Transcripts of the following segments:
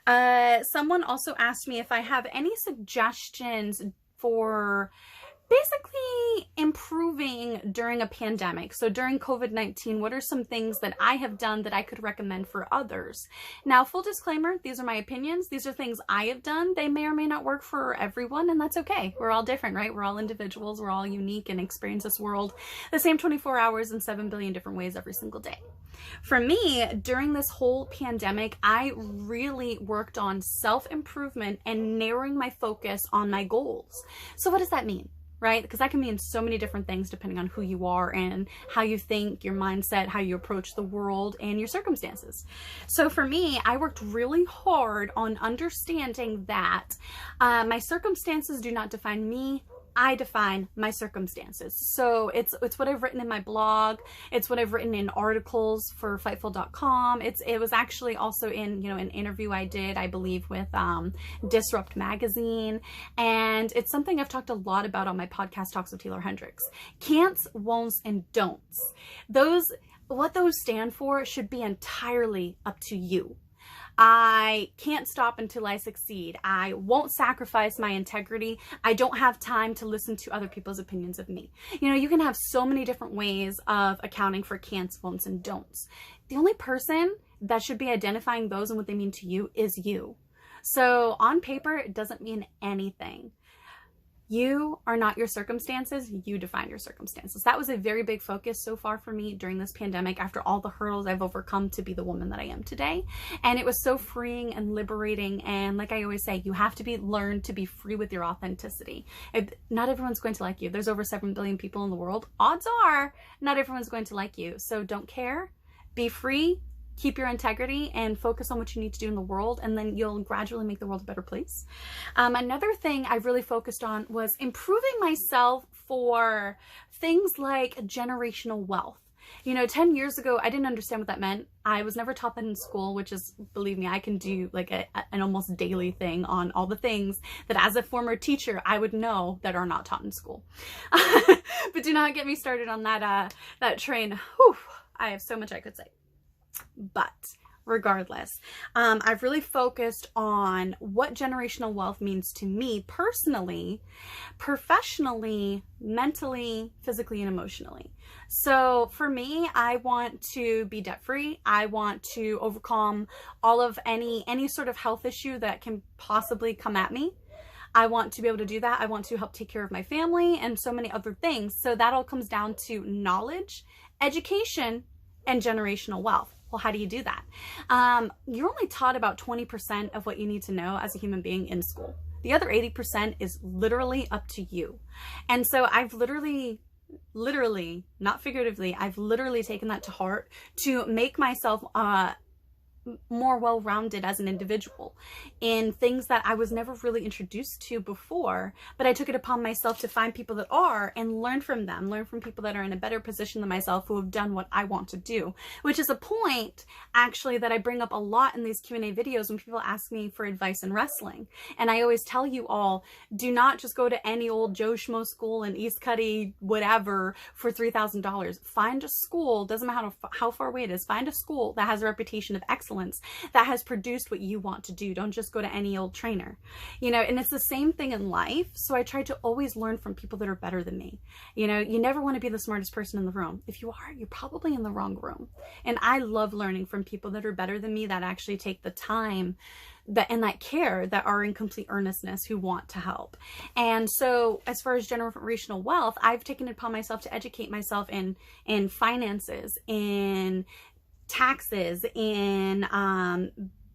Someone also asked me if I have any suggestions for basically improving during a pandemic. So during COVID-19, what are some things that I have done that I could recommend for others? Now, full disclaimer, these are my opinions. These are things I have done. They may or may not work for everyone, and that's okay. We're all different, right? We're all individuals. We're all unique and experience this world the same 24 hours in 7 billion different ways every single day. For me, during this whole pandemic, I really worked on self-improvement and narrowing my focus on my goals. So what does that mean? Right? Because that can mean so many different things depending on who you are and how you think, your mindset, how you approach the world, and your circumstances. So for me, I worked really hard on understanding that my circumstances do not define me. I define my circumstances. So it's what I've written in my blog. It's what I've written in articles for Fightful.com. It was actually also in, an interview I did, I believe, with Disrupt magazine. And it's something I've talked a lot about on my podcast Talks with Taeler Hendrix. Can'ts, won'ts, and don'ts. What those stand for should be entirely up to you. I can't stop until I succeed. I won't sacrifice my integrity. I don't have time to listen to other people's opinions of me. You can have so many different ways of accounting for can'ts, won'ts, and don'ts. The only person that should be identifying those and what they mean to you is you. So on paper, it doesn't mean anything. You are not your circumstances. You define your circumstances. That was a very big focus so far for me during this pandemic, after all the hurdles I've overcome to be the woman that I am today. And it was so freeing and liberating. And like I always say, you have to learn to be free with your authenticity. Not everyone's going to like you. There's over 7 billion people in the world. Odds are not everyone's going to like you. So don't care. Be free. Keep your integrity and focus on what you need to do in the world, and then you'll gradually make the world a better place. Another thing I really focused on was improving myself for things like generational wealth. 10 years ago, I didn't understand what that meant. I was never taught that in school, which is, believe me, I can do like an almost daily thing on all the things that as a former teacher, I would know that are not taught in school. But do not get me started on that train. Whew, I have so much I could say. But regardless, I've really focused on what generational wealth means to me personally, professionally, mentally, physically, and emotionally. So for me, I want to be debt-free. I want to overcome all of any sort of health issue that can possibly come at me. I want to be able to do that. I want to help take care of my family and so many other things. So that all comes down to knowledge, education, and generational wealth. Well, how do you do that? You're only taught about 20% of what you need to know as a human being in school. The other 80% is literally up to you. And so I've literally, not figuratively, I've literally taken that to heart to make myself more well-rounded as an individual in things that I was never really introduced to before, but I took it upon myself to find people that are and learn from them, learn from people that are in a better position than myself who have done what I want to do, which is a point actually that I bring up a lot in these Q&A videos when people ask me for advice in wrestling. And I always tell you all, do not just go to any old Joe Schmo school in East Cuddy, whatever, for $3,000. Find a school, doesn't matter how far away it is, find a school that has a reputation of excellence, that has produced what you want to do. Don't just go to any old trainer, and it's the same thing in life. So I try to always learn from people that are better than me. You never want to be the smartest person in the room. If you are, you're probably in the wrong room. And I love learning from people that are better than me, that actually take the time and that care, that are in complete earnestness, who want to help. And so as far as generational wealth, I've taken it upon myself to educate myself in finances, in taxes, in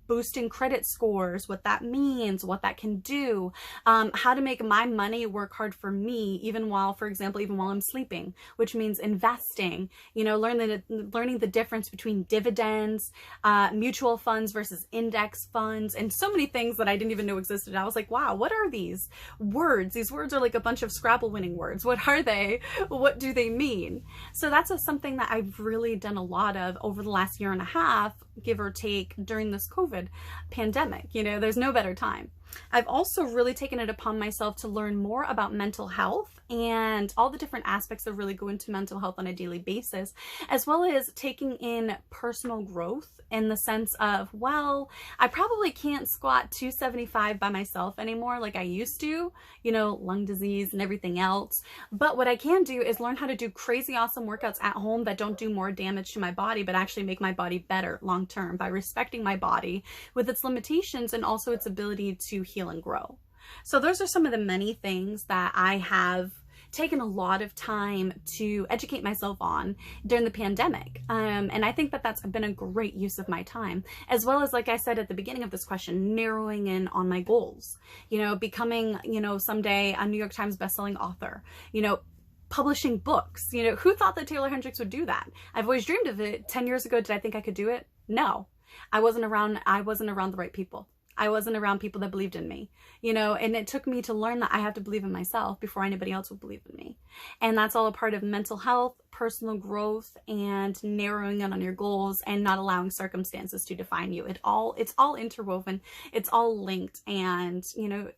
boosting credit scores, what that means, what that can do, how to make my money work hard for me, even while I'm sleeping, which means investing, learning the difference between dividends, mutual funds versus index funds, and so many things that I didn't even know existed. I was like, wow, what are these words? These words are like a bunch of Scrabble winning words. What are they? What do they mean? So that's something that I've really done a lot of over the last year and a half, give or take, during this COVID. COVID pandemic. You know, there's no better time. I've also really taken it upon myself to learn more about mental health and all the different aspects that really go into mental health on a daily basis, as well as taking in personal growth in the sense of, well, I probably can't squat 275 by myself anymore like I used to, you know, lung disease and everything else. But what I can do is learn how to do crazy awesome workouts at home that don't do more damage to my body, but actually make my body better long term by respecting my body with its limitations and also its ability to heal and grow. So those are some of the many things that I have taken a lot of time to educate myself on during the pandemic. And I think that that's been a great use of my time, as well as, like I said at the beginning of this question, narrowing in on my goals, you know, becoming, you know, someday a New York Times bestselling author, you know, publishing books. You know, who thought that Taeler Hendrix would do that? I've always dreamed of it. 10 years ago, did I think I could do it? No, I wasn't around the right people. I wasn't around people that believed in me, you know, and it took me to learn that I have to believe in myself before anybody else would believe in me. And that's all a part of mental health, personal growth, and narrowing in on your goals and not allowing circumstances to define you. It's all interwoven. It's all linked. And, you know,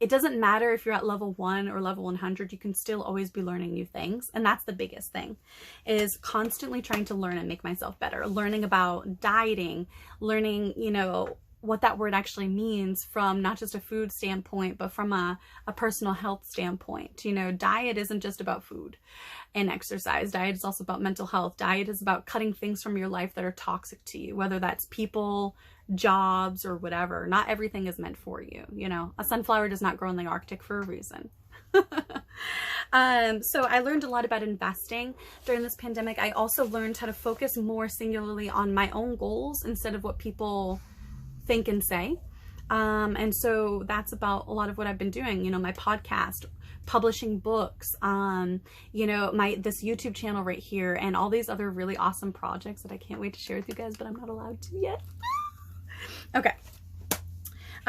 it doesn't matter if you're at level 1 or level 100, you can still always be learning new things. And that's the biggest thing, is constantly trying to learn and make myself better, learning about dieting, learning, you know, what that word actually means from not just a food standpoint, but from a personal health standpoint. You know, diet isn't just about food and exercise. Diet is also about mental health. Diet is about cutting things from your life that are toxic to you, whether that's people, jobs, or whatever. Not everything is meant for you. You know, a sunflower does not grow in the Arctic for a reason. So I learned a lot about investing during this pandemic. I also learned how to focus more singularly on my own goals instead of what people think and say. And so that's about a lot of what I've been doing, you know, my podcast, publishing books, you know, this YouTube channel right here, and all these other really awesome projects that I can't wait to share with you guys, but I'm not allowed to yet. Okay.